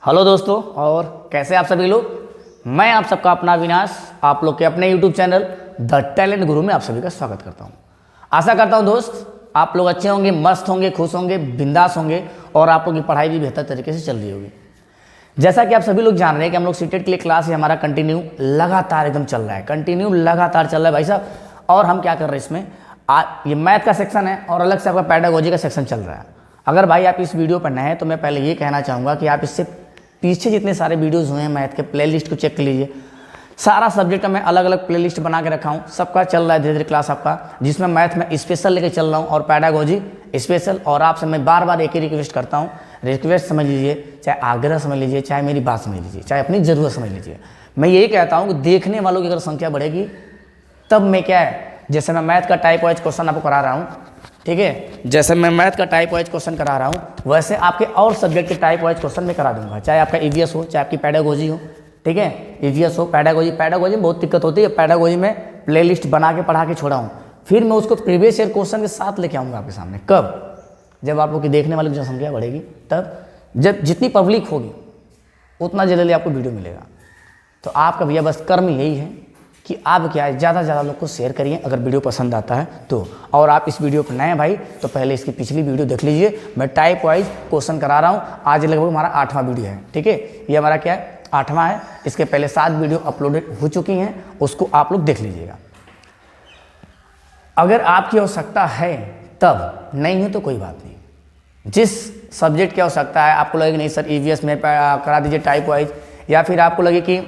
Hello दोस्तों, और कैसे आप सभी लोग। मैं आप सबका अपना अविनाश आप लोग के अपने यूट्यूब चैनल द टैलेंट गुरु में आप सभी का स्वागत करता हूं। आशा करता हूं दोस्त आप लोग अच्छे होंगे, मस्त होंगे, खुश होंगे, बिंदास होंगे और आप लोग की पढ़ाई भी बेहतर तरीके से चल रही होगी। जैसा कि आप सभी लोग जान रहे हैं कि हम लोग सीटेट के लिए क्लास है हमारा कंटिन्यू लगातार एकदम चल रहा है, कंटिन्यू लगातार चल रहा है भाई साहब। और हम क्या कर रहे हैं इसमें, ये मैथ का सेक्शन है और अलग से आपका पेडागोजी का सेक्शन चल रहा है। अगर भाई आप इस वीडियो पर नए हैं तो मैं पहले ये कहना चाहूँगा कि आप इससे पीछे जितने सारे वीडियोस हुए हैं मैथ के प्लेलिस्ट को चेक कर लीजिए। सारा सब्जेक्ट में अलग अलग प्लेलिस्ट बना के रखा हूँ, सबका चल रहा है धीरे धीरे क्लास आपका, जिसमें मैथ में स्पेशल लेके चल रहा हूँ और पैडागोजी स्पेशल। और आपसे मैं बार बार एक ही रिक्वेस्ट करता हूँ, रिक्वेस्ट समझ लीजिए, चाहे आग्रह समझ लीजिए, चाहे मेरी बात समझ लीजिए, चाहे अपनी ज़रूरत समझ लीजिए। मैं यही कहता हूँ कि देखने वालों की अगर संख्या बढ़ेगी तब मैं क्या है, जैसे मैं मैथ का टाइप वाइज क्वेश्चन आपको करा रहा हूँ, ठीक है, जैसे मैं मैथ का टाइप वाइज क्वेश्चन करा रहा हूँ वैसे आपके और सब्जेक्ट के टाइप वाइज क्वेश्चन मैं करा दूंगा, चाहे आपका ईवीएस हो, चाहे आपकी पैडागोजी हो, ठीक है, ईवीएस हो, पैडागोजी में बहुत दिक्कत होती है। पैडागोजी में प्लेलिस्ट बना के पढ़ा के छोड़ा हूँ, फिर मैं उसको प्रीवियस ईयर क्वेश्चन के साथ लेके आऊँगा आपके सामने। कब? जब आप लोग की देखने वाली जनसंख्या बढ़ेगी, तब जब जितनी पब्लिक होगी उतना जल्दी आपको वीडियो मिलेगा। तो आपका भैया बस कर्म यही है कि आप क्या है, ज़्यादा से ज़्यादा लोग को शेयर करिए अगर वीडियो पसंद आता है तो। और आप इस वीडियो पर नए हैं भाई तो पहले इसकी पिछली वीडियो देख लीजिए, मैं टाइप वाइज क्वेश्चन करा रहा हूँ। आज लगभग हमारा 8वां वीडियो है, ठीक है, ये हमारा क्या है 8वां है। इसके पहले 7 वीडियो अपलोडेड हो चुकी हैं, उसको आप लोग देख लीजिएगा। अगर आपकी आवश्यकता है तब, नहीं है तो कोई बात नहीं। जिस सब्जेक्ट की आवश्यकता है, आपको लगे कि नहीं सर ईवीएस में करा दीजिए टाइप वाइज, या फिर आपको लगे कि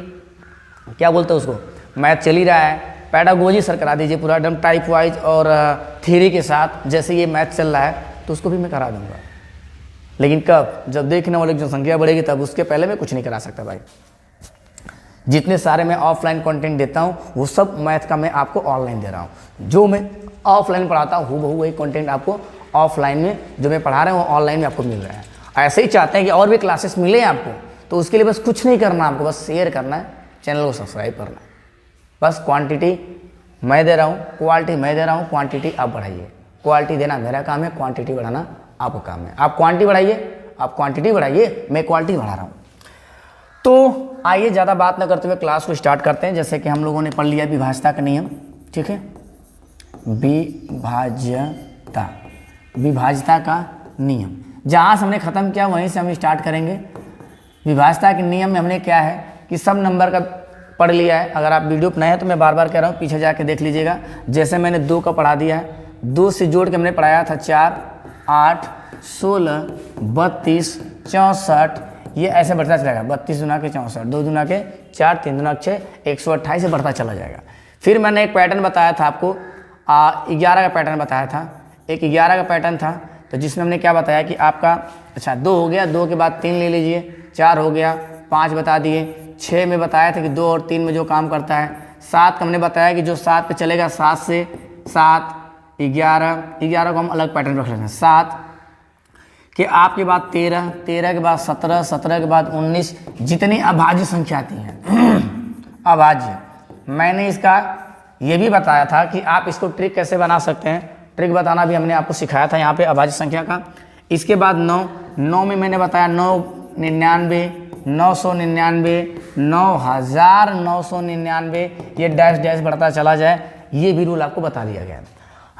क्या बोलते हैं उसको, मैथ चल ही रहा है, पैडागोजी सर करा दीजिए पूरा एकदम टाइप वाइज और थ्योरी के साथ, जैसे ये मैथ चल रहा है तो उसको भी मैं करा दूंगा। लेकिन कब? जब देखने वाले की जनसंख्या बढ़ेगी तब, उसके पहले मैं कुछ नहीं करा सकता भाई। जितने सारे मैं ऑफलाइन कंटेंट देता हूँ वो सब मैथ का मैं आपको ऑनलाइन दे रहा हूँ। जो मैं ऑफलाइन पढ़ाता हूँ हूबहू वही कंटेंट आपको ऑफलाइन में जो मैं पढ़ा रहा हूँ वो ऑनलाइन में आपको मिल रहा है। ऐसे ही चाहते हैं कि और भी क्लासेस मिले आपको, तो उसके लिए बस कुछ नहीं करना, आपको बस शेयर करना है, चैनल को सब्सक्राइब करना है। बस क्वांटिटी मैं दे रहा हूँ, क्वालिटी मैं दे रहा हूँ, क्वांटिटी आप बढ़ाइए। क्वालिटी देना मेरा काम है, क्वांटिटी बढ़ाना आपका काम है। आप क्वांटिटी बढ़ाइए, आप क्वांटिटी बढ़ाइए, मैं क्वालिटी बढ़ा रहा हूँ। तो आइए ज़्यादा बात न करते हुए क्लास को स्टार्ट करते हैं। जैसे कि हम लोगों ने पढ़ लिया विभाज्यता का नियम, ठीक है, विभाज्यता का नियम जहाँ से हमने ख़त्म किया वहीं से हम स्टार्ट करेंगे। विभाज्यता के नियम में हमने क्या है कि सब नंबर का पढ़ लिया है। अगर आप वीडियो पर नए हैं तो मैं बार बार कह रहा हूँ, पीछे जाके देख लीजिएगा। जैसे मैंने 2 का पढ़ा दिया है, 2 से जोड़ के हमने पढ़ाया था 4, 8, 16, 32, 64, ये ऐसे बढ़ता चलेगा। 32 दूना के 64, 2 दूना के 4, 3 दूना के 6, 128 से बढ़ता चला जाएगा। फिर मैंने एक पैटर्न बताया था आपको, 11 का पैटर्न बताया था, एक 11 का पैटर्न था, तो जिसमें हमने क्या बताया कि आपका अच्छा 2 हो गया, 2 के बाद 3 ले लीजिए, 4 हो गया, 5 बता दिए, 6 में बताया था कि 2 और 3 में जो काम करता है, 7 का हमने बताया कि जो 7 पे चलेगा, 7 से 7, 11 को हम अलग पैटर्न रख लेते हैं। 7 के आपके बाद 13, 13 के बाद 17, 17 के बाद 19, जितनी अभाज्य संख्या आती हैं अभाज्य। मैंने इसका ये भी बताया था कि आप इसको ट्रिक कैसे बना सकते हैं, ट्रिक बताना भी हमने आपको सिखाया था यहाँ पे अभाज्य संख्या का। इसके बाद 9 में मैंने बताया 999, 999, 9999, ये डैश डैश बढ़ता चला जाए, ये भी रूल आपको बता दिया गया।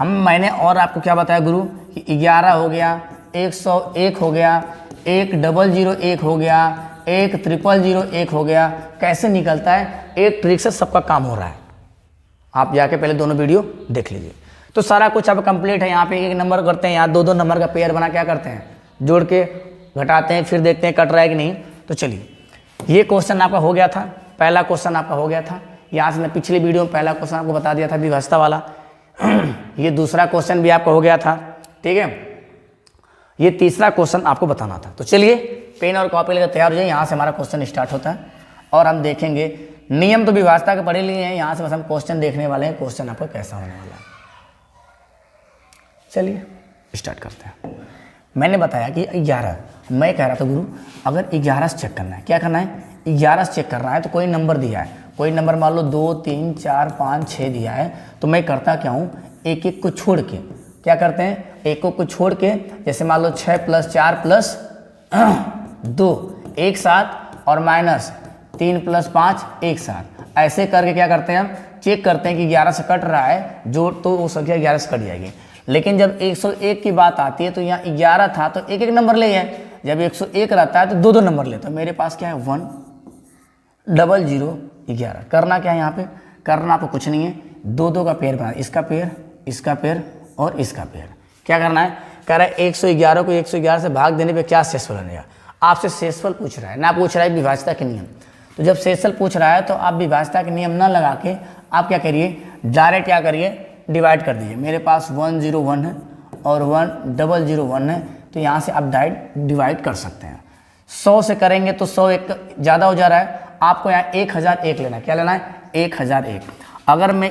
मैंने और आपको क्या बताया गुरु कि 11 हो गया, 101 हो गया, 1001 हो गया, 1000 हो गया, कैसे निकलता है, एक ट्रिक से सबका काम हो रहा है। आप जाके पहले दोनों वीडियो देख लीजिए। तो सारा कुछ अब कंप्लीट है। यहाँ पे एक नंबर करते हैं, यहाँ 2 नंबर का पेयर बना क्या करते हैं, जोड़ के घटाते हैं, फिर देखते हैं कट रहा है कि नहीं। तो चलिए, ये क्वेश्चन आपका हो गया था, पहला क्वेश्चन आपका हो गया था। यहाँ से मैं पिछली वीडियो में पहला क्वेश्चन आपको बता दिया था विभाज्यता वाला। ये दूसरा क्वेश्चन भी आपका हो गया था, ठीक है, ये तीसरा क्वेश्चन आपको बताना था। तो चलिए पेन और कॉपी लेकर तैयार हो जाइए, यहाँ से हमारा क्वेश्चन स्टार्ट होता है और हम देखेंगे। नियम तो विभाज्यता के पढ़े लिए हैं, यहाँ से बस हम क्वेश्चन देखने वाले हैं, क्वेश्चन आपका कैसा होने वाला है। चलिए स्टार्ट करते हैं। मैंने बताया कि 11, मैं कह रहा था गुरु अगर 11 से चेक करना है, क्या करना है, 11 से चेक करना है तो कोई नंबर दिया है, कोई नंबर मान लो 2, 3, 4, 5, 6 दिया है, तो मैं करता क्या हूँ, एक एक को छोड़ के क्या करते हैं, एक को छोड़ के, जैसे मान लो 6 + 4 + 2, एक साथ और माइनस 3 + 5 एक साथ। ऐसे करके क्या करते हैं हम, चेक करते हैं कि 11 से कट रहा है जो, तो वो संख्या 11 से कट जाएगी। लेकिन जब 101 की बात आती है तो यहाँ 11 था तो एक एक नंबर ले है, जब 101 रहता है तो दो दो नंबर ले। तो मेरे पास क्या है 1 0 0 11। करना क्या है यहाँ पे, करना आपको कुछ नहीं है, दो दो का पेयर बना, इसका पेयर, इसका पेयर और इसका पेयर। क्या करना है, कह रहा है 111 को 111 से भाग देने पे क्या शेषफल बनेगा। आपसे शेषफल पूछ रहा है ना, पूछ रहा है विभाज्यता के नियम। तो जब शेषफल पूछ रहा है तो आप विभाज्यता के नियम ना लगा के आप क्या करिए, डायरेक्ट क्या करिए, डिवाइड कर दीजिए। मेरे पास 101 है और 1001 है, तो यहाँ से आप डायरेक्ट डिवाइड कर सकते हैं। 100 से करेंगे तो 100 एक ज़्यादा हो जा रहा है, आपको यहाँ 1001 लेना है। क्या लेना है, 1001। अगर मैं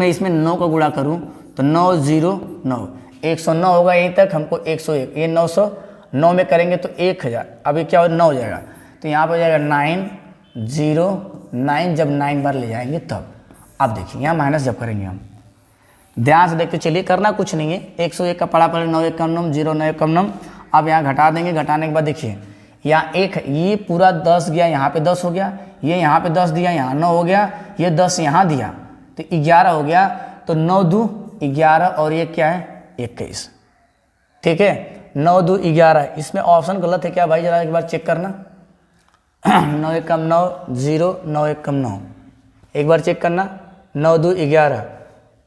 इसमें 9 को गुणा करूँ तो 9 0 9 109 होगा, यहीं तक हमको 101, ये 909 में करेंगे तो 1000। अभी क्या हो, 9 हो जाएगा, तो यहाँ पर हो जाएगा 909। जब 9 बार ले जाएंगे तब आप देखिए यहाँ माइनस जब करेंगे हम, ध्यान से देखते चलिए, करना कुछ नहीं है। 101 का पढ़ा पड़े 9 1 कम 9 0 9 कम 9। अब यहाँ घटा देंगे, घटाने के बाद देखिए यहाँ एक, ये पूरा 10 गया, यहाँ पे 10 हो गया, ये यहाँ पे 10 दिया, यहाँ 9 हो गया, ये 10 यहाँ दिया तो 11 हो गया। तो 9 2 11 और ये क्या है 21। ठीक है, 9 2 11। इसमें ऑप्शन गलत है क्या भाई, जरा एक बार चेक करना। 9 1 कम 9 0 9 1 कम 9, एक बार चेक करना। 9 2 11।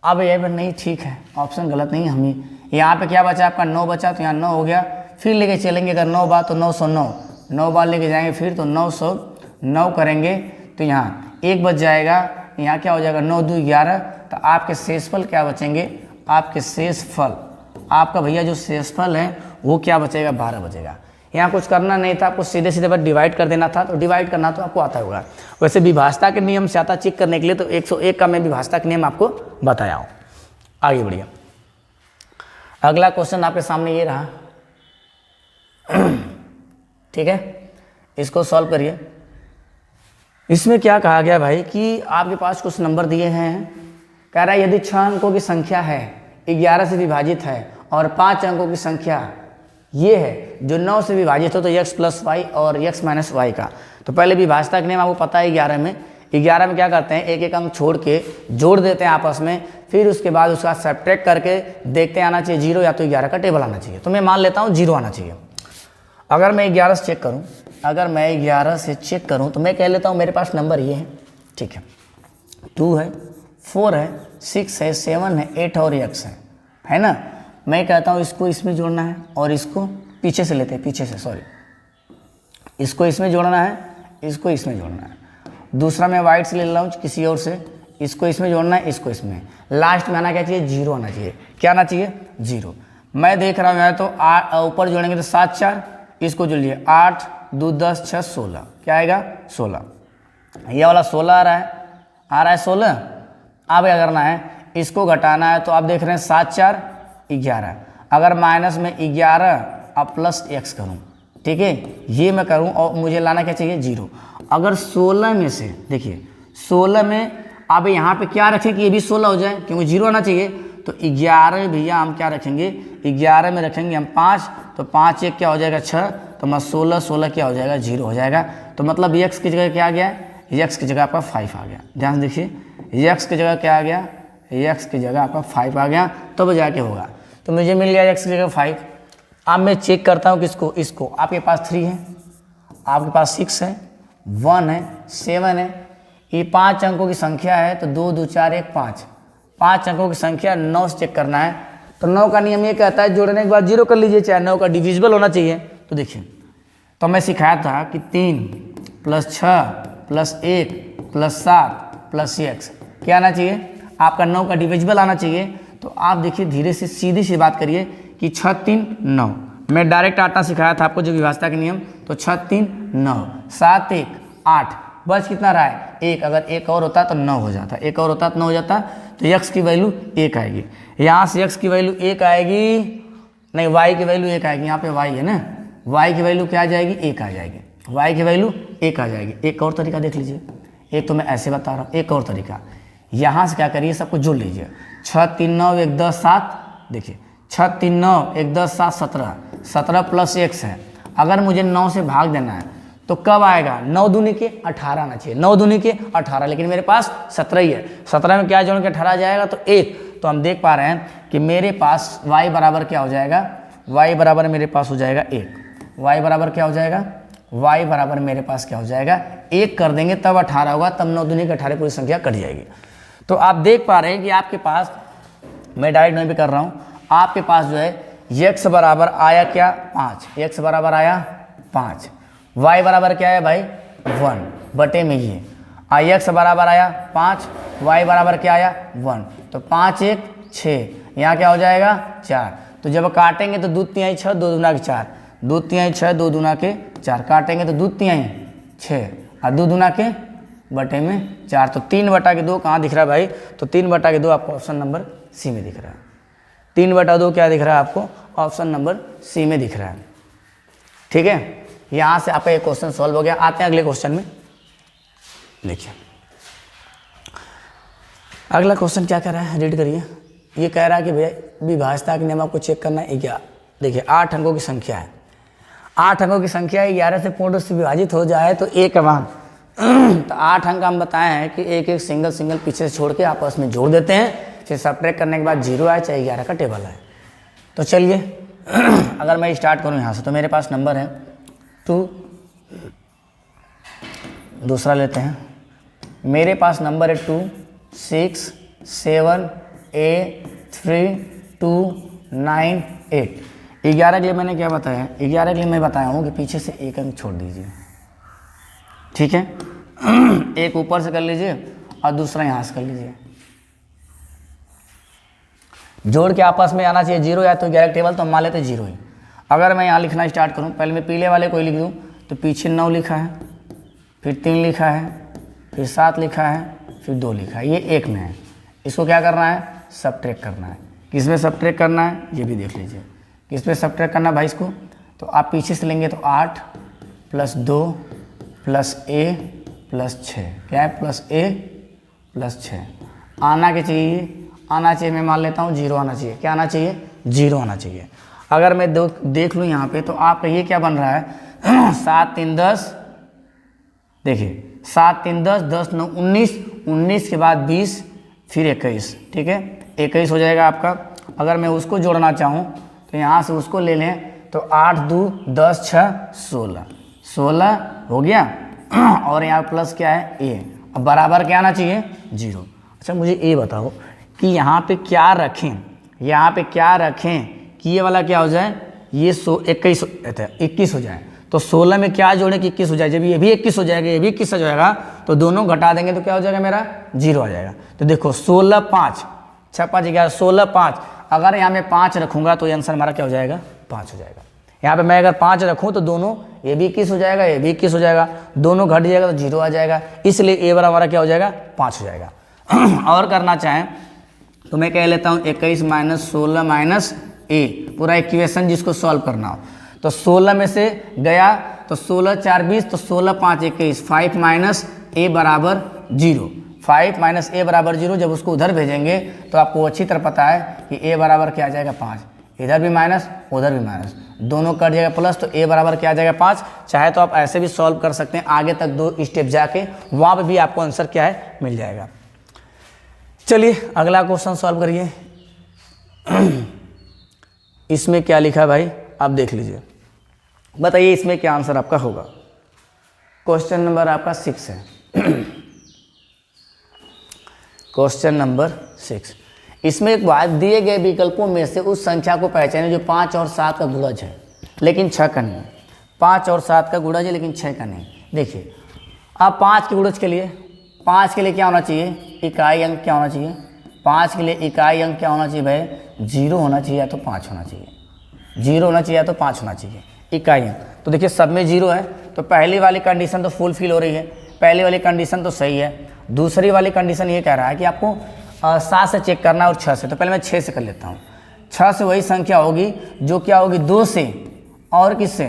अब ये पर नहीं, ठीक है, ऑप्शन गलत नहीं, हम ही यहाँ पे क्या बचा आपका 9 बचा, तो यहाँ 9 हो गया। फिर लेके चलेंगे, अगर 9 बार तो 909, 9 बार लेके जाएंगे फिर तो 909 करेंगे तो यहाँ 1 बच जाएगा। यहाँ क्या हो जाएगा 9 2 11। तो आपके शेषफल क्या बचेंगे, आपके शेषफल, आपका भैया जो शेषफल है वो क्या बचेगा, 12 बचेगा। यहाँ कुछ करना नहीं था, आपको सीधे सीधे बस डिवाइड कर देना था। तो डिवाइड करना तो आपको आता होगा। वैसे विभाज्यता के नियम से आता चेक करने के लिए, तो 101 का मैं विभाज्यता के नियम आपको बताया हूँ। आगे बढ़िए, अगला क्वेश्चन आपके सामने ये रहा। ठीक है, इसको सॉल्व करिए। इसमें क्या कहा गया भाई कि आपके पास कुछ नंबर दिए हैं, कह रहा है यदि 6 अंकों की संख्या है, 11 से विभाजित है और 5 अंकों की संख्या ये है जो 9 से विभाजित हो, तो x + y और x - y का। तो पहले विभाज्यता के नियम आपको पता है 11 में क्या करते हैं, एक एक अंक छोड़ के जोड़ देते हैं आपस में, फिर उसके बाद उसका सब्ट्रैक्ट करके देखते हैं आना चाहिए 0 या तो 11 का टेबल आना चाहिए। तो मैं मान लेता हूँ 0 आना चाहिए। अगर मैं 11 से चेक करूँ, तो मैं कह लेता हूँ मेरे पास नंबर ये है। ठीक है, 2 है, 4 है, 6 है, 7 है, 8 और x है ना। मैं कहता हूँ इसको इसमें जोड़ना है और इसको पीछे से लेते हैं, पीछे से, सॉरी, इसको इसमें जोड़ना है, इसको इसमें जोड़ना है। दूसरा मैं वाइट से ले रहा हूँ किसी और से, इसको इसमें जोड़ना है, इसको इसमें। लास्ट में आना क्या चाहिए, 0 आना चाहिए। क्या आना चाहिए, 0। मैं देख रहा हूँ यहाँ तो ऊपर जोड़ेंगे तो 7 4, इसको जोड़ लिए 8 2 10 6 16, क्या आएगा 16। ये वाला 16 आ रहा है 16। अब क्या करना है, इसको घटाना है, तो आप देख रहे हैं 7 4 11। अगर माइनस में 11 अब प्लस x करूँ, ठीक है, ये मैं करूँ और मुझे लाना क्या चाहिए 0। अगर 16 में से देखिए 16 में अब यहाँ पे क्या रखें कि ये भी 16 हो जाए, क्योंकि 0 आना चाहिए। तो 11 भैया हम क्या रखेंगे, 11 में रखेंगे हम 5, तो 5 1 क्या हो जाएगा 6, तो मैं 16 16 क्या हो जाएगा 0 हो जाएगा। तो मतलब x की जगह क्या आ गया, x की जगह आपका 5 आ गया। ध्यान से देखिए, x की जगह क्या आ गया, x की जगह आपका 5 आ गया, तब जाके होगा। तो मुझे मिल गया x की जगह 5। अब मैं चेक करता हूँ किसको, इसको। आपके पास 3 है, आपके पास 6 है, 1 है, 7 है, ये 5 अंकों की संख्या है। तो 2 2 4 1 5, 5 अंकों की संख्या 9 से चेक करना है। तो 9 का नियम ये कहता है जोड़ने के बाद 0 कर लीजिए, चाहे 9 का डिविजिबल होना चाहिए। तो देखिए, तो मैं सिखाया था कि 3 + 6 + 1 + 7 + x क्या आना चाहिए, आपका 9 का डिविजिबल आना चाहिए। तो आप देखिए धीरे से सीधी सी बात करिए कि 6 3 9, मैं डायरेक्ट आटा सिखाया था आपको जो विभाज्यता के नियम। तो 6 3 9, 7 1 8, बस कितना रहा है 1। अगर 1 और होता तो 9 हो जाता, 1 और होता तो 9 हो जाता। तो x की वैल्यू 1 आएगी, यहाँ से x की वैल्यू 1 आएगी, नहीं y की वैल्यू 1 आएगी। यहाँ पे y है ना, y की वैल्यू क्या आ जाएगी, 1 आ जाएगी, y की वैल्यू 1 आ जाएगी। एक और तरीका देख लीजिए, एक तो मैं ऐसे बता रहा हूँ, एक और तरीका, यहाँ से क्या करिए सबको जोड़ लीजिए। 6 3 9 1 10 7, देखिए 6 3 9 1 10 7 17, 17 + x है। अगर मुझे 9 से भाग देना है तो कब आएगा, 9 दूनी के 18 आना चाहिए, 9 दूनी के 18, लेकिन मेरे पास 17 ही है। 17 में क्या जोड़ के 18 जाएगा तो 1, तो हम देख पा रहे हैं कि मेरे पास y बराबर क्या हो जाएगा, y बराबर मेरे पास हो जाएगा 1, y बराबर क्या हो जाएगा, y बराबर मेरे पास क्या हो जाएगा 1 कर देंगे तब 18 होगा, तब 9 दूनी के 18 पूरी संख्या कट जाएगी। तो आप देख पा रहे हैं कि आपके पास, मैं डायरेक्ट में भी कर रहा हूँ, आपके पास जो है x बराबर आया क्या 5, x बराबर आया 5, y बराबर क्या है भाई 1 बटे में ये, x बराबर आया 5, y बराबर क्या आया 1, तो 5 1 6, यहाँ क्या हो जाएगा 4। तो जब काटेंगे तो 2 तिहाई 6, 2 दूना के 4, 2 तिहाई 6, 2 दूना के 4, काटेंगे तो 2 तिहाई 6 और 2 दूना के बटे में 4, तो 3/2 कहाँ दिख रहा है भाई, तो 3/2 आपको ऑप्शन नंबर सी में दिख रहा है। 3/2 क्या दिख रहा है आपको, ऑप्शन नंबर सी में दिख रहा है। ठीक है, यहाँ से आपका एक क्वेश्चन सॉल्व हो गया। आते हैं अगले क्वेश्चन में। देखिए अगला क्वेश्चन क्या कह रहा है, रीड करिए। ये कह रहा है कि भैया विभाज्यता के नियम आपको चेक करना है। क्या देखिए 8 अंकों की संख्या है, 8 अंकों की संख्या 11 से पूर्ण रूप से विभाजित हो जाए तो एक मान तो 8 अंक हम बताए हैं कि एक एक सिंगल पीछे से छोड़ के आपस में जोड़ देते हैं, फिर सब्ट्रैक्ट करने के बाद 0 आए चाहे 11 का टेबल आए। तो चलिए अगर मैं स्टार्ट करूं यहाँ से तो मेरे पास नंबर है 2, दूसरा लेते हैं, मेरे पास नंबर है 2 6 7 8 3 2 9 8। 11 के लिए मैंने क्या बताया, 11 के लिए मैं बताया हूँ कि पीछे से एक अंक छोड़ दीजिए। ठीक है, एक ऊपर से कर लीजिए और दूसरा यहाँ से कर लीजिए, जोड़ के आपस में आना चाहिए 0 या तो 11 टेबल, तो हम मान लेते 0 ही। अगर मैं यहाँ लिखना स्टार्ट करूँ, पहले मैं पीले वाले को ही लिख दूँ, तो पीछे 9 लिखा है, फिर 3 लिखा है, फिर 7 लिखा है, फिर 2 लिखा है, ये एक में है। इसको क्या करना है, सब्ट्रैक्ट करना है। किस में सब्ट्रैक्ट करना है ये भी देख लीजिए, किस में सब्ट्रैक्ट करना है भाई इसको, तो आप पीछे से लेंगे तो 8 + 2 + a + 6, क्या है +a + 6 आना के चाहिए, आना चाहिए, मैं मान लेता हूँ 0 आना चाहिए। क्या आना चाहिए, 0 आना चाहिए। अगर मैं देख लूँ यहाँ पे तो आपका ये क्या बन रहा है 7 3 10, देखिए 7 3 10, 10 9 19, 19 के बाद 20, फिर 21। ठीक है, 21 हो जाएगा आपका। अगर मैं उसको जोड़ना चाहूँ तो यहाँ से उसको ले लें तो 8 2 10 6 16, 16 हो गया और यहाँ प्लस क्या है a, अब बराबर क्या आना चाहिए 0। अच्छा मुझे ये बताओ कि यहाँ पे क्या रखें, यहाँ पे क्या रखें कि ये वाला क्या हो जाए, ये 21 हो जाए, तो 16 में क्या जोड़े कि 21 हो जाए। जब ये भी 21 हो जाएगा, ये भी 21 हो जाएगा, तो दोनों घटा देंगे तो क्या हो जाएगा मेरा 0 आ जाएगा। तो देखो 16 5 6 5 11, 16 5, अगर यहाँ मैं 5 रखूँगा तो ये आंसर हमारा क्या हो जाएगा 5 हो जाएगा। यहाँ पे मैं अगर 5 रखूँ तो दोनों ये भी 21 हो जाएगा, ये भी 21 हो जाएगा, दोनों घट जाएगा तो 0 आ जाएगा, इसलिए ए बराबर हमारा क्या हो जाएगा 5 हो जाएगा। और करना चाहें तो मैं कह लेता हूँ 21 - 16 - a, पूरा इक्वेशन जिसको सॉल्व करना हो, तो 16 में से गया तो 16 4 20, तो 16 5 21, 5 - a बराबर 0, 5 - a बराबर 0। जब उसको उधर भेजेंगे तो आपको अच्छी तरह पता है कि a बराबर क्या आ जाएगा 5, इधर भी माइनस उधर भी माइनस, दोनों कट जाएगा प्लस, तो a बराबर क्या आ जाएगा 5। चाहे तो आप ऐसे भी सॉल्व कर सकते हैं, आगे तक 2 स्टेप जाके वहाँ पर भी आपको आंसर क्या है मिल जाएगा। चलिए अगला क्वेश्चन सॉल्व करिए। इसमें क्या लिखा है भाई आप देख लीजिए, बताइए इसमें क्या आंसर आपका होगा। क्वेश्चन नंबर आपका 6 है। क्वेश्चन नंबर 6, इसमें एक बात, दिए गए विकल्पों में से उस संख्या को पहचानें जो 5 और 7 का गुणज है लेकिन 6 का नहीं है। 5 और 7 का गुणज है लेकिन 6 का नहीं। देखिए अब 5 के गुणज के लिए, 5 के लिए क्या होना चाहिए, इकाई अंक क्या होना चाहिए, 5 के लिए इकाई अंक क्या होना चाहिए भाई 0 होना चाहिए या तो 5 होना चाहिए, 0 होना चाहिए या तो 5 होना चाहिए इकाई अंक। तो देखिए सब में 0 है, तो पहली वाली कंडीशन तो फुलफिल हो रही है, पहली वाली कंडीशन तो सही है। दूसरी वाली कंडीशन ये कह रहा है कि आपको 7 से चेक करना और 6 से, तो पहले मैं 6 से कर लेता हूँ। 6 से वही संख्या होगी जो क्या होगी 2 से और किससे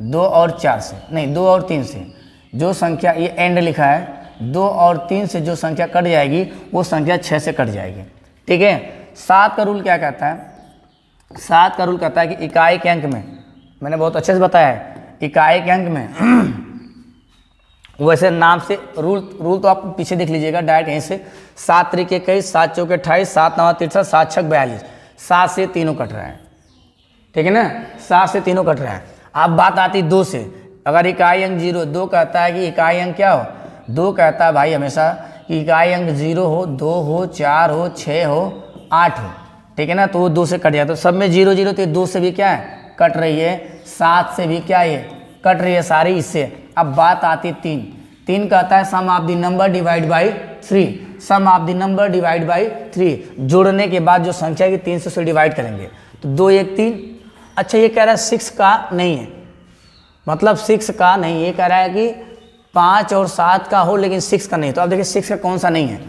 2 और 4 से, नहीं 2 और 3 से, जो संख्या ये एंड लिखा है 2 और 3 से जो संख्या कट जाएगी वो संख्या 6 से कट जाएगी। ठीक है, 7 का रूल क्या कहता है, 7 का रूल कहता है कि इकाई के अंक में, मैंने बहुत अच्छे से बताया है, इकाई के अंक में वैसे नाम से रूल तो आप पीछे देख लीजिएगा डायरेक्ट यहीं से। 7 तरीके 21, 7 चौके 28, 7 नवा 63, 7 छक 42, 7 से तीनों कट रहे हैं, ठीक है ना, 7 से तीनों कट रहे हैं। अब बात आती 2 से। अगर इकाई अंक 0, 2 कहता है कि इकाई अंक क्या हो, 2 कहता है भाई हमेशा कि इकाई अंक 0 हो, 2 हो, 4 हो, 6 हो, 8 हो, ठीक है ना, तो वो 2 से कट जाए। तो सब में 0 0, तो 2 से भी क्या है कट रही है, 7 से भी क्या है कट रही है सारी इससे। अब बात आती 3 कहता है sum of the number divide by 3, sum of the number divide by 3, जोड़ने के बाद जो संख्या है 3 से उसे डिवाइड करेंगे तो 2 1 3। अच्छा ये कह रहा है 6 का नहीं है, मतलब 6 का नहीं, ये कह रहा है कि 5 और 7 का हो लेकिन 6 का नहीं। तो आप देखिए 6 का कौन सा नहीं है,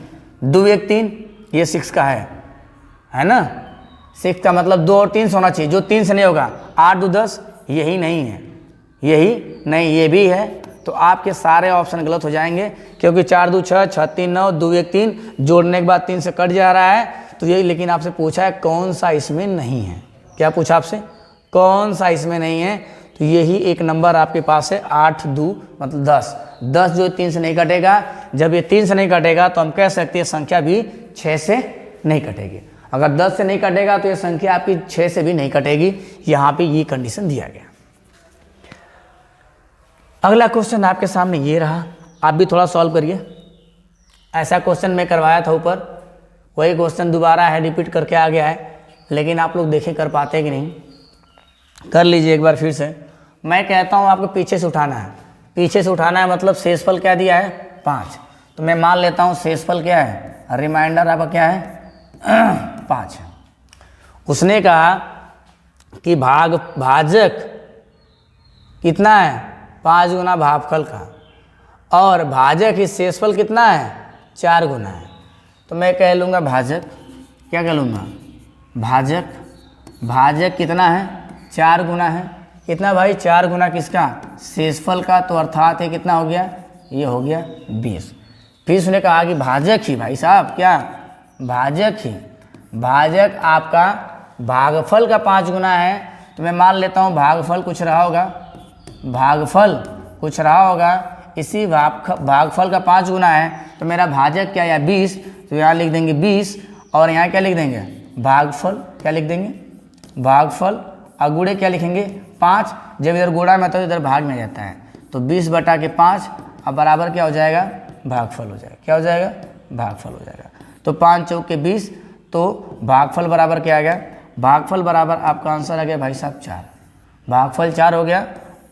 2 1 3 ये 6 का है ना, 6 का मतलब 2 और 3 होना चाहिए, जो 3 से नहीं होगा। 8 2 10 यही नहीं है, यही नहीं, ये भी है। तो आपके सारे ऑप्शन गलत हो जाएंगे क्योंकि 4 2 6, 6 3 9, 2 1 3 जोड़ने के बाद 3 से कट जा रहा है। तो यही, लेकिन आपसे पूछा है कौन सा इसमें नहीं है, क्या पूछा आपसे, कौन सा इसमें नहीं है। तो यही एक नंबर आपके पास है 8 2 मतलब 10, 10 जो 3 से नहीं कटेगा। जब ये 3 से नहीं कटेगा तो हम कह सकते हैं संख्या भी 6 से नहीं कटेगी। अगर 10 से नहीं कटेगा तो ये संख्या आपकी 6 से भी नहीं कटेगी। यहाँ पे ये कंडीशन दिया गया। अगला क्वेश्चन आपके सामने ये रहा, आप भी थोड़ा सॉल्व करिए। ऐसा क्वेश्चन मैं करवाया था ऊपर, वही क्वेश्चन दोबारा है, रिपीट करके आ गया है, लेकिन आप लोग देखें कर पाते हैं कि नहीं, कर लीजिए एक बार फिर से। मैं कहता हूँ आपको पीछे से उठाना है, पीछे से उठाना है, मतलब शेषफल क्या दिया है 5, तो मैं मान लेता हूँ शेषफल क्या है, रिमाइंडर आपका क्या है 5 है। उसने कहा कि भाजक कितना है 5 गुना भागफल का, और भाजक इस शेषफल कितना है 4 गुना है। तो मैं कह लूँगा भाजक, क्या कह लूँगा, भाजक कितना है 4 गुना है, कितना भाई 4 गुना किसका, शेषफल का, तो अर्थात ये कितना हो गया, ये हो गया 20। फिर उसने कहा कि भाजक ही, भाई साहब क्या भाजक आपका भागफल का 5 गुना है। तो मैं मान लेता हूँ भागफल कुछ रहा होगा, इसी भागफल का 5 गुना है। तो मेरा भाजक क्या है 20, तो यहाँ लिख देंगे 20, और यहाँ क्या लिख देंगे भागफल, क्या लिख देंगे भागफल, और गुणे क्या लिखेंगे 5। जब इधर गुणा में तो इधर भाग में जाता है, तो 20/5 अब बराबर क्या हो जाएगा, भागफल हो जाएगा, क्या हो जाएगा, भागफल हो जाएगा। तो 5 चौके 20, तो भागफल बराबर क्या आ गया, भागफल बराबर आपका आंसर आ गया भाई साहब 4, भागफल 4 हो गया।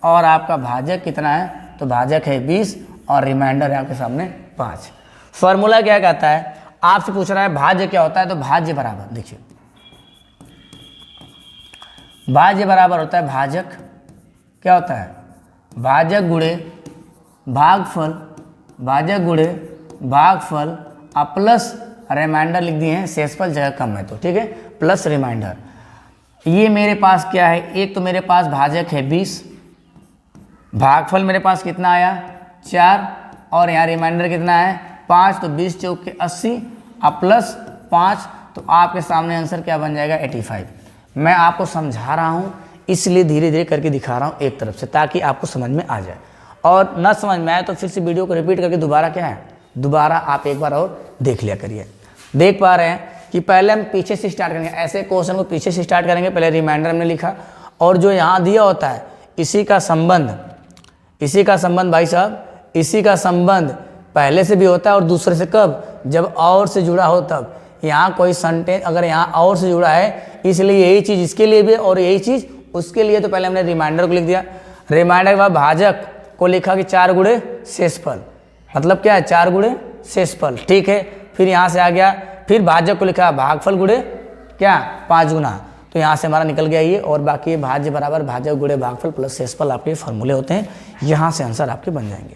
और आपका भाजक कितना है, तो भाजक है 20 और रिमाइंडर है आपके सामने 5। फॉर्मूला क्या कहता है, आपसे पूछ रहा है भाज्य क्या होता है, तो भाज्य बराबर, देखिए भाज्य बराबर होता है भाजक, क्या होता है भाजक गुणे भागफल, भाजक गुणे भागफल और प्लस रिमाइंडर लिख दिए हैं, शेषफल जगह कम है तो ठीक है, प्लस रिमाइंडर। ये मेरे पास क्या है, एक तो मेरे पास भाजक है 20, भागफल मेरे पास कितना आया 4, और यहाँ रिमाइंडर कितना है 5, तो 20 चौके 80 और प्लस 5, तो आपके सामने आंसर क्या बन जाएगा 85। मैं आपको समझा रहा हूँ इसलिए धीरे धीरे करके दिखा रहा हूँ एक तरफ से, ताकि आपको समझ में आ जाए, और न समझ में आए तो फिर से वीडियो को रिपीट करके दोबारा क्या है, दोबारा आप एक बार और देख लिया करिए। देख पा रहे हैं कि पहले हम पीछे से स्टार्ट करेंगे, ऐसे क्वेश्चन को पीछे से स्टार्ट करेंगे। पहले रिमाइंडर हमने लिखा, और जो यहाँ दिया होता है इसी का संबंध भाई साहब, इसी का संबंध पहले से भी होता है और दूसरे से कब, जब और से जुड़ा हो तब। यहाँ कोई सेंटेंस अगर यहाँ और से जुड़ा है, इसलिए यही चीज़ इसके लिए भी और यही चीज़ उसके लिए, तो पहले हमने रिमाइंडर को लिख दिया। रिमाइंडर के बाद भाजक को लिखा कि 4 गुणे शेषफल, मतलब क्या है 4 गुणे शेषफल, ठीक है। फिर यहाँ से आ गया, फिर भाजक को लिखा भागफल गुणे क्या 5 गुना, तो यहाँ से हमारा निकल गया ये, और बाकी भाज्य बराबर भाजक गुणे भागफल प्लस शेषफल आपके फॉर्मूले होते हैं, यहाँ से आंसर आपके बन जाएंगे।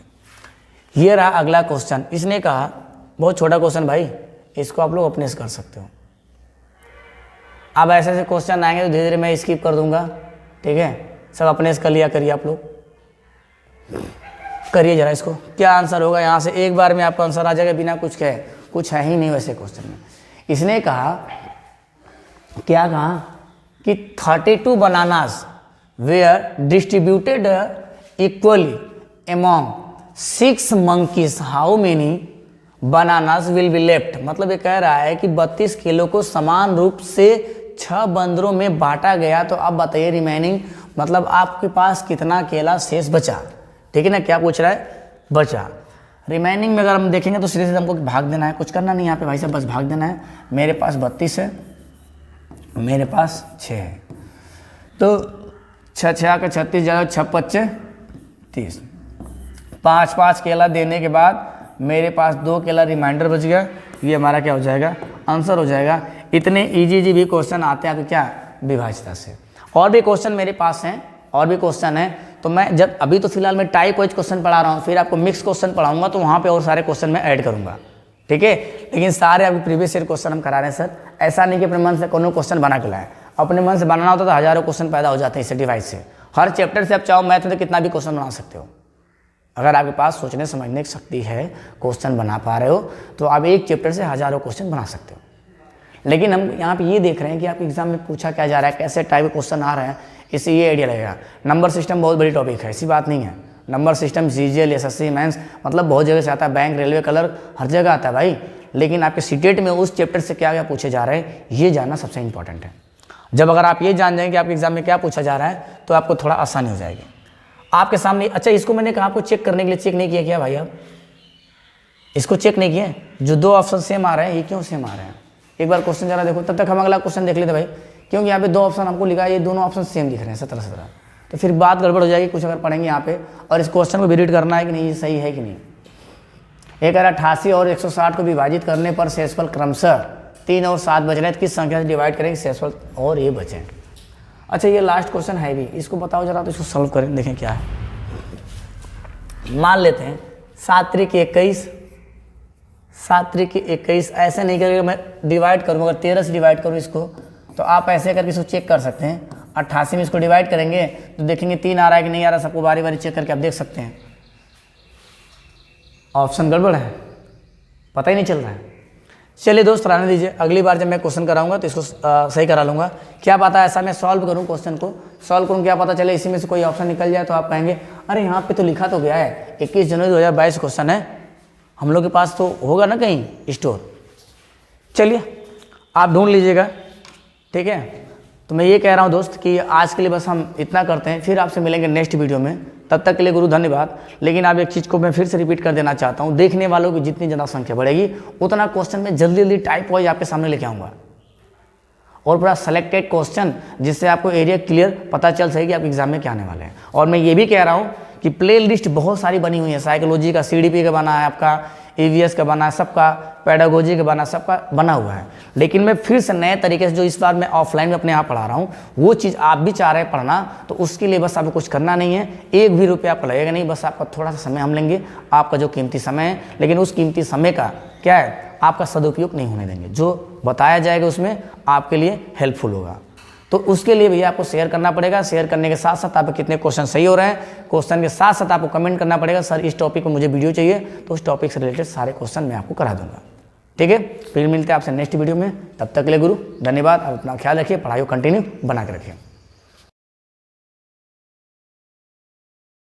ये रहा अगला क्वेश्चन। इसने कहा, बहुत छोटा क्वेश्चन भाई, इसको आप लोग अपने से कर सकते हो। अब ऐसे ऐसे क्वेश्चन आएंगे तो धीरे धीरे मैं स्किप कर दूंगा, ठीक है। सब अपने से कर लिया करिए, आप लोग करिए जरा इसको, क्या आंसर होगा यहाँ से एक बार में आपका आंसर आ जाएगा बिना कुछ कहे, कुछ है ही नहीं वैसे क्वेश्चन में। इसने कहा, क्या कहा कि 32 bananas were distributed equally among 6 monkeys how many bananas will be left. मतलब ये कह रहा है कि 32 किलो को समान रूप से 6 बंदरों में बांटा गया, तो अब बताइए रिमेनिंग मतलब आपके पास कितना केला शेष बचा। ठीक है ना, क्या पूछ रहा है, बचा। रिमेनिंग में अगर हम देखेंगे तो सीधे सीधे हमको भाग देना है, कुछ करना नहीं यहाँ पे भाई साहब, बस भाग देना है। मेरे पास 32 है, मेरे पास 6 है, तो 6 6 का 36 ज़्यादा 6 25 30, 5 केला देने के बाद मेरे पास 2 केला रिमाइंडर बच गया। ये हमारा क्या हो जाएगा, आंसर हो जाएगा। इतने इजी भी क्वेश्चन आते हैं आपके क्या, विभाज्यता से। और भी क्वेश्चन मेरे पास हैं, और भी क्वेश्चन हैं, तो मैं जब अभी तो फिलहाल मैं टाइप वाइज क्वेश्चन पढ़ा रहा हूँ, फिर आपको मिक्स क्वेश्चन पढ़ाऊंगा तो वहाँ पे और सारे क्वेश्चन मैं ऐड करूँगा। ठीक है, लेकिन सारे अभी प्रीवियस ईयर क्वेश्चन हम करा रहे हैं सर। ऐसा नहीं कि अपने मन से कोनो क्वेश्चन बना के लाए, अपने मन से बनाना होता तो हज़ारों क्वेश्चन पैदा हो जाते हैं इस डिवाइस से। हर चैप्टर से आप चाहो मैथ में तो कितना भी क्वेश्चन बना सकते हो। अगर आपके पास सोचने समझने की शक्ति है, क्वेश्चन बना पा रहे हो, तो आप एक चैप्टर से हज़ारों क्वेश्चन बना सकते हो। लेकिन हम यहाँ पे ये देख रहे हैं कि आपके एग्जाम में पूछा क्या जा रहा है, कैसे टाइप के क्वेश्चन आ रहे हैं, इससे ये आइडिया लगेगा। नंबर सिस्टम बहुत बड़ी टॉपिक है, ऐसी बात नहीं है। Number system CGL SSC mains मतलब बहुत जगह से आता है, बैंक रेलवे क्लर्क हर जगह आता है भाई। लेकिन आपके सीटेट में उस चैप्टर से क्या क्या पूछे जा रहे हैं, ये जानना सबसे इंपॉर्टेंट है। जब अगर आप ये जान जाएंगे कि आपके एग्जाम में क्या पूछा जा रहा है, तो आपको थोड़ा आसानी हो जाएगी आपके सामने। अच्छा, इसको मैंने कहा आपको चेक करने के लिए, चेक नहीं किया क्या भाई, आप इसको चेक नहीं किए? जो 2 ऑप्शन सेम आ रहे हैं, ये क्यों सेम आ रहे हैं? एक बार क्वेश्चन जरा देखो, तब तक हम अगला क्वेश्चन देख लेते भाई। क्योंकि यहाँ पे 2 ऑप्शन हमको लिखा है, ये दोनों ऑप्शन सेम दिख रहे हैं 17 तो फिर बात गड़बड़ हो जाएगी कुछ अगर पढ़ेंगे यहाँ पे। और इस क्वेश्चन को भी रीड करना है कि नहीं, ये सही है कि नहीं। एक 88 और 160 को विभाजित करने पर शेषफल क्रमशः 3 और 7 बच रहे हैं, किस संख्या से डिवाइड करेंगे शेषफल और ये बचे। अच्छा, ये लास्ट क्वेश्चन है भी, इसको बताओ जरा, तो इसको सॉल्व करें, देखें क्या है। मान लेते हैं 7 त्रिक 21, 7 त्रिक 21, ऐसे नहीं करेंगे, मैं डिवाइड करूँ, अगर 13 से डिवाइड करूँ इसको, तो आप ऐसे करके इसको चेक कर सकते हैं। 88 में इसको डिवाइड करेंगे तो देखेंगे 3 आ रहा है कि नहीं आ रहा, सबको बारी बारी चेक करके आप देख सकते हैं। ऑप्शन गड़बड़ है, पता ही नहीं चल रहा है। चलिए दोस्त, रहने दीजिए, अगली बार जब मैं क्वेश्चन कराऊंगा तो इसको सही करा लूँगा। क्या पता ऐसा मैं सॉल्व करूँ, क्वेश्चन को सॉल्व करूँ, क्या पता चले इसी में से कोई ऑप्शन निकल जाए, तो आप कहेंगे अरे यहाँ पे तो लिखा तो गया है 21 जनवरी 2022 क्वेश्चन है, हम लोग के पास तो होगा ना कहीं स्टोर। चलिए आप ढूंढ लीजिएगा, ठीक है। तो मैं ये कह रहा हूँ दोस्त कि आज के लिए बस हम इतना करते हैं, फिर आपसे मिलेंगे नेक्स्ट वीडियो में। तब तक के लिए गुरु धन्यवाद। लेकिन आप एक चीज़ को मैं फिर से रिपीट कर देना चाहता हूँ, देखने वालों की जितनी ज़्यादा संख्या बढ़ेगी उतना क्वेश्चन मैं जल्दी जल्दी टाइप वाइज आपके सामने लेके आऊँगा, और पूरा सेलेक्टेड क्वेश्चन, जिससे आपको एरिया क्लियर पता चल सके कि आप एग्जाम में क्या आने वाले हैं। और मैं ये भी कह रहा हूँ कि प्ले लिस्ट बहुत सारी बनी हुई है, साइकोलॉजी का CDP का बना है, आपका EVS का बना है, सबका पेडागोजी का बना, सबका बना हुआ है। लेकिन मैं फिर से नए तरीके से जो इस बार मैं ऑफलाइन में अपने यहाँ पढ़ा रहा हूँ, वो चीज़ आप भी चाह रहे हैं पढ़ना, तो उसके लिए बस आपको कुछ करना नहीं है, 1 भी रुपया आपको लगेगा नहीं, बस आपका थोड़ा सा समय हम लेंगे, आपका जो कीमती समय है। लेकिन उस कीमती समय का क्या है, आपका सदुपयोग नहीं होने देंगे, जो बताया जाएगा उसमें आपके लिए हेल्पफुल होगा। तो उसके लिए भैया आपको शेयर करना पड़ेगा। शेयर करने के साथ साथ आपके कितने क्वेश्चन सही हो रहे हैं, क्वेश्चन के साथ साथ आपको कमेंट करना पड़ेगा, सर इस टॉपिक पर मुझे वीडियो चाहिए, तो उस टॉपिक से रिलेटेड सारे क्वेश्चन मैं आपको करा दूंगा। ठीक है, फिर मिलते हैं आपसे नेक्स्ट वीडियो में। तब तक के लिए गुरु धन्यवाद। आप अपना ख्याल रखिए, पढ़ाई को कंटिन्यू बना के रखिए।